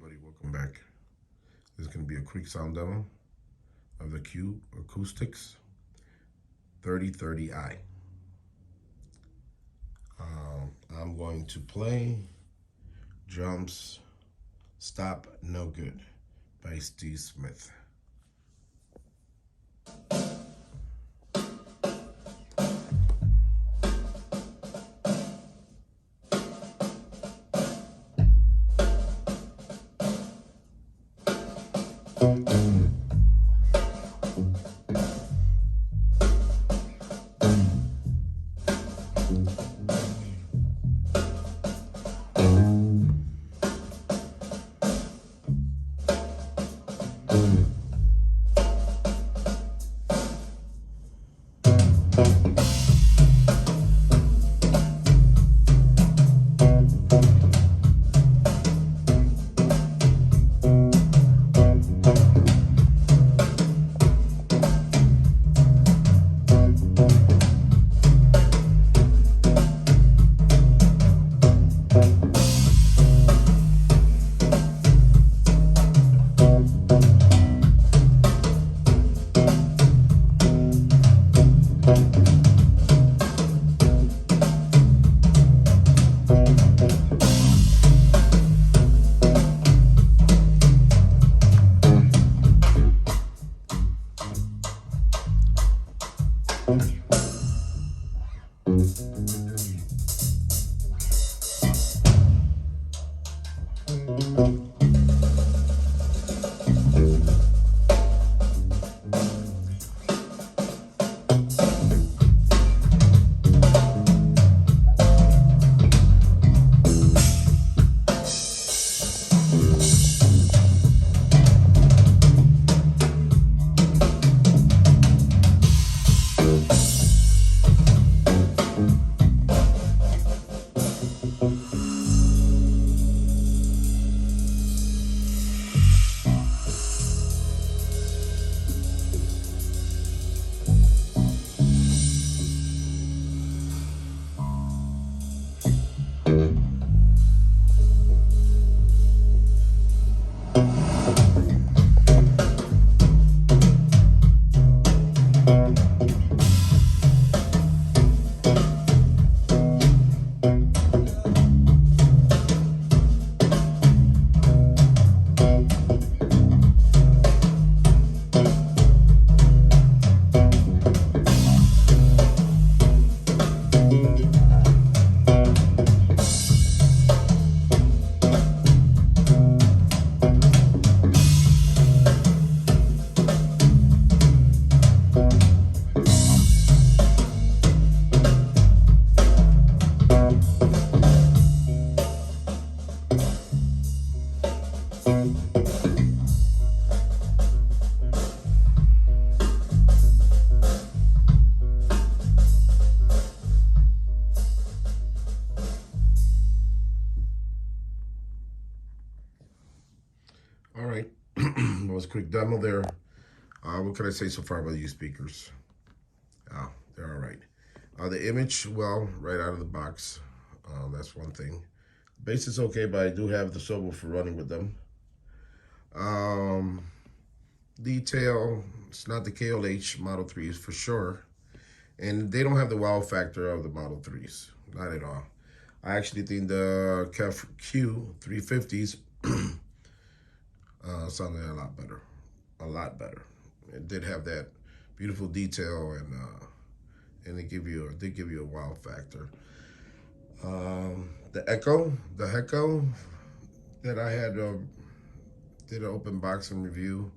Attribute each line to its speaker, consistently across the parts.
Speaker 1: everybody, welcome back. This is going to be a quick sound demo of the Acoustics 3030i. I'm going to play Drums Stop No Good by Steve Smith. All right, that was a quick demo there. What can I say so far about these speakers? They're all right. The image, well, right out of the box, that's one thing. Bass is okay, but I do have the subwoofer running with them. Detail, it's not the KLH Model 3s for sure. And they don't have the wow factor of the Model 3s, not at all. I actually think the Q 350s sounded a lot better, a lot better. It did have that beautiful detail, and they did give you a wow factor. The Echo that I had did an open boxing review.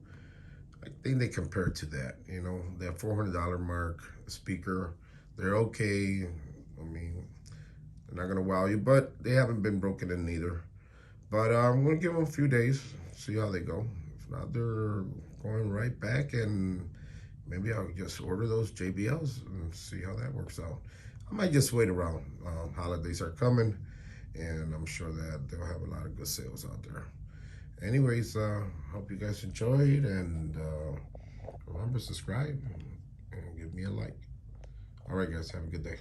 Speaker 1: I think they compared to that, you know, that $400 mark speaker. They're okay. I mean, they're not gonna wow you, but they haven't been broken in either. But I'm gonna give them a few days, see how they go. If not, they're going right back, and maybe I'll just order those JBLs and see how that works out. I might just wait around. Holidays are coming, and I'm sure that they'll have a lot of good sales out there. Anyways, hope you guys enjoyed, and remember, subscribe and give me a like. All right, guys, have a good day.